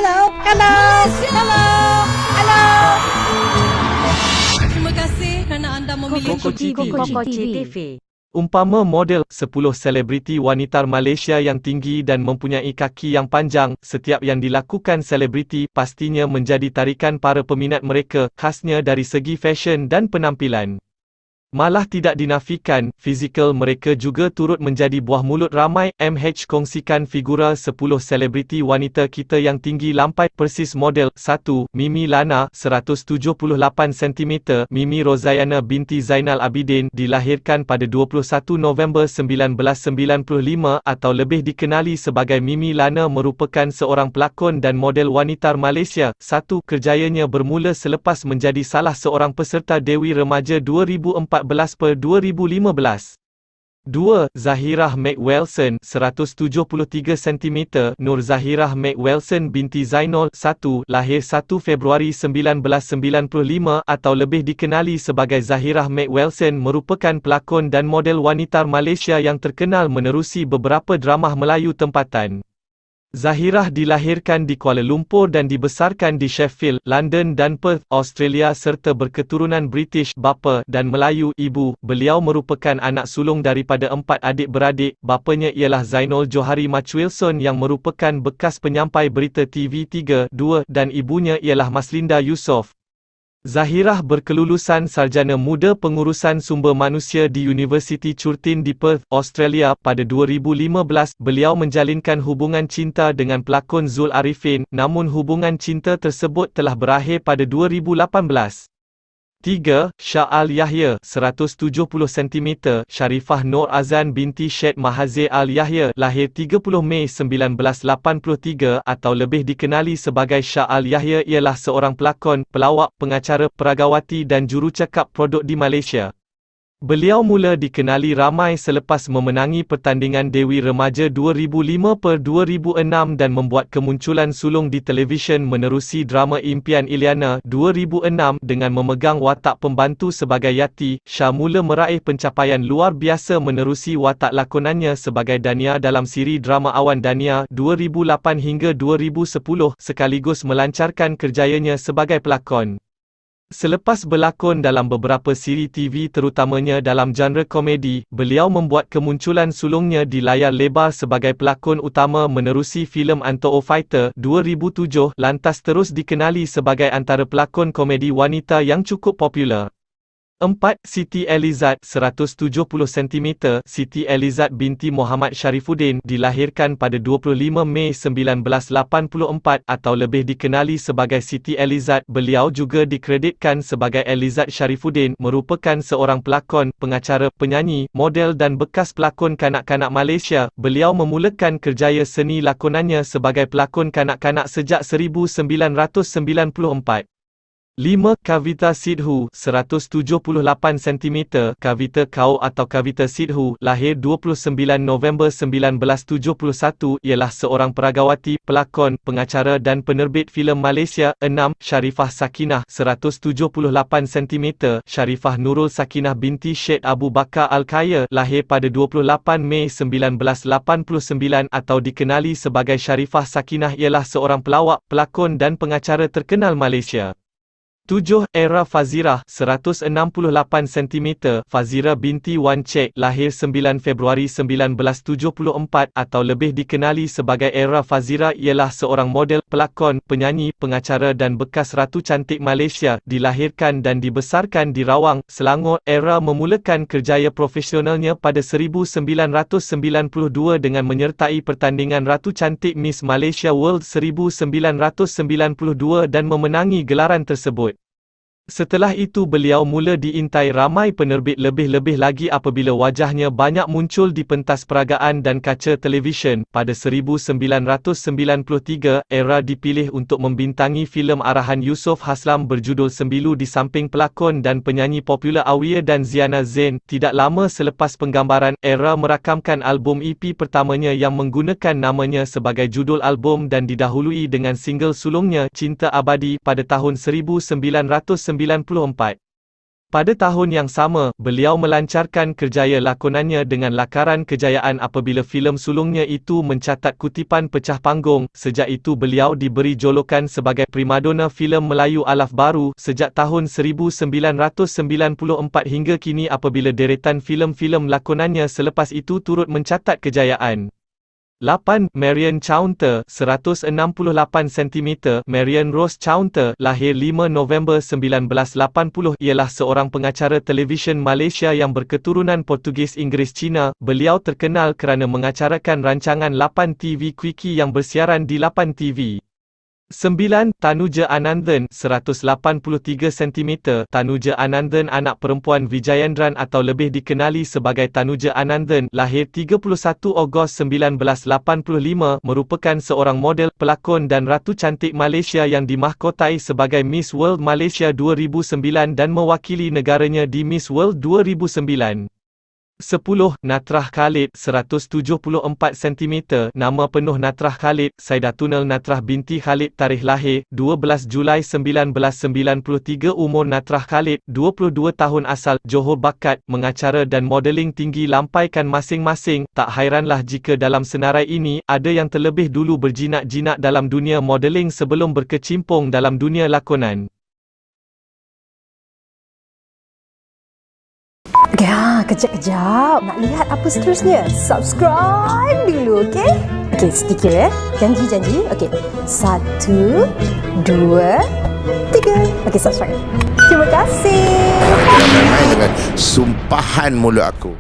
Hello. Hello. Hello. Hello. Terima kasih kerana anda memilih Koko TV. Umpama model 10 selebriti wanita Malaysia yang tinggi dan mempunyai kaki yang panjang, setiap yang dilakukan selebriti pastinya menjadi tarikan para peminat mereka, khasnya dari segi fashion dan penampilan. Malah tidak dinafikan, fizikal mereka juga turut menjadi buah mulut ramai. MH kongsikan figura 10 selebriti wanita kita yang tinggi lampai persis model. 1. Mimi Lana, 178 cm. Mimi Rozayana binti Zainal Abidin, dilahirkan pada 21 November 1995 atau lebih dikenali sebagai Mimi Lana, merupakan seorang pelakon dan model wanita Malaysia. 1. Kerjayanya bermula selepas menjadi salah seorang peserta Dewi Remaja 2014 per 2015. 2. Zahirah Meg Wilson, 173 cm. Nur Zahirah Meg Wilson binti Zainul. 1. Lahir 1 Februari 1995 atau lebih dikenali sebagai Zahirah Meg Wilson, merupakan pelakon dan model wanita Malaysia yang terkenal menerusi beberapa drama Melayu tempatan. Zahirah dilahirkan di Kuala Lumpur dan dibesarkan di Sheffield, London dan Perth, Australia serta berketurunan British bapa dan Melayu ibu. Beliau merupakan anak sulung daripada 4 adik-beradik. Bapanya ialah Zainul Johari Machwilson yang merupakan bekas penyampai berita TV3, 2 dan ibunya ialah Maslinda Yusof. Zahirah berkelulusan sarjana muda pengurusan sumber manusia di Universiti Curtin di Perth, Australia. Pada 2015, beliau menjalinkan hubungan cinta dengan pelakon Zul Arifin, namun hubungan cinta tersebut telah berakhir pada 2018. 3. Shah Al Yahya, 170 cm. Sharifah Nur Azan binti Syed Mahazir Al Yahya, lahir 30 Mei 1983 atau lebih dikenali sebagai Shah Al Yahya, ialah seorang pelakon, pelawak, pengacara, peragawati dan jurucakap produk di Malaysia. Beliau mula dikenali ramai selepas memenangi pertandingan Dewi Remaja 2005 per 2006 dan membuat kemunculan sulung di televisyen menerusi drama Impian Iliana 2006 dengan memegang watak pembantu sebagai Yati. Shah mula meraih pencapaian luar biasa menerusi watak lakonannya sebagai Dania dalam siri drama Awan Dania 2008 hingga 2010 sekaligus melancarkan kerjayanya sebagai pelakon. Selepas berlakon dalam beberapa siri TV terutamanya dalam genre komedi, beliau membuat kemunculan sulungnya di layar lebar sebagai pelakon utama menerusi filem Anto Fighter 2007, lantas terus dikenali sebagai antara pelakon komedi wanita yang cukup popular. 4. Siti Elizad, 170 cm. Siti Elizad binti Muhammad Sharifuddin, dilahirkan pada 25 Mei 1984 atau lebih dikenali sebagai Siti Elizad. Beliau juga dikreditkan sebagai Elizad Sharifuddin, merupakan seorang pelakon, pengacara, penyanyi, model dan bekas pelakon kanak-kanak Malaysia. Beliau memulakan kerjaya seni lakonannya sebagai pelakon kanak-kanak sejak 1994. 5. Kavita Sidhu, 178 cm. Kavita Kau atau Kavita Sidhu, lahir 29 November 1971, ialah seorang peragawati, pelakon, pengacara dan penerbit filem Malaysia. 6. Sharifah Sakinah, 178 cm. Sharifah Nurul Sakinah binti Syed Abu Bakar Al-Kaya, lahir pada 28 Mei 1989 atau dikenali sebagai Sharifah Sakinah, ialah seorang pelawak, pelakon dan pengacara terkenal Malaysia. 7. Era Fazirah, 168 cm. Fazira binti Wan Chek, lahir 9 Februari 1974 atau lebih dikenali sebagai Era Fazira, ialah seorang model, pelakon, penyanyi, pengacara dan bekas Ratu Cantik Malaysia. Dilahirkan dan dibesarkan di Rawang, Selangor. Era memulakan kerjaya profesionalnya pada 1992 dengan menyertai pertandingan Ratu Cantik Miss Malaysia World 1992 dan memenangi gelaran tersebut. Setelah itu beliau mula diintai ramai penerbit, lebih-lebih lagi apabila wajahnya banyak muncul di pentas peragaan dan kaca televisyen. Pada 1993, Era dipilih untuk membintangi filem arahan Yusof Haslam berjudul Sembilu di samping pelakon dan penyanyi popular Awia dan Ziana Zain. Tidak lama selepas penggambaran, Era merakamkan album EP pertamanya yang menggunakan namanya sebagai judul album dan didahului dengan single sulungnya Cinta Abadi pada tahun 1994. Pada tahun yang sama, beliau melancarkan kerjaya lakonannya dengan lakaran kejayaan apabila filem sulungnya itu mencatat kutipan pecah panggung. Sejak itu beliau diberi jolokan sebagai primadona filem Melayu alaf baru sejak tahun 1994 hingga kini apabila deretan filem-filem lakonannya selepas itu turut mencatat kejayaan. 8. Marian Chaunter, 168 cm. Marian Rose Chaunter, lahir 5 November 1980, ialah seorang pengacara televisyen Malaysia yang berketurunan Portugis Inggeris Cina. Beliau terkenal kerana mengacarakan rancangan 8 TV Quickie yang bersiaran di 8 TV. 9. Tanuja Ananthan, 183 cm. Tanuja Ananthan anak perempuan Vijayendran atau lebih dikenali sebagai Tanuja Ananthan, lahir 31 Ogos 1985, merupakan seorang model, pelakon dan ratu cantik Malaysia yang dimahkotai sebagai Miss World Malaysia 2009 dan mewakili negaranya di Miss World 2009. 10. Natrah Khalid, 174 cm. Nama penuh Natrah Khalid, Saidatunal Natrah binti Khalid. Tarikh lahir, 12 Julai 1993. Umur Natrah Khalid, 22 tahun. Asal, Johor. Bakat, mengacara dan modeling tinggi lampaikan masing-masing. Tak hairanlah jika dalam senarai ini, ada yang terlebih dulu berjinak-jinak dalam dunia modeling sebelum berkecimpung dalam dunia lakonan. Ya, kejap-kejap. Nak lihat apa seterusnya? Subscribe dulu, okey? Okey, sedikit ya. Janji-janji. Okey. 1, 2, 3. Okey, subscribe. Terima kasih. Jangan main-main dengan sumpahan mulut aku.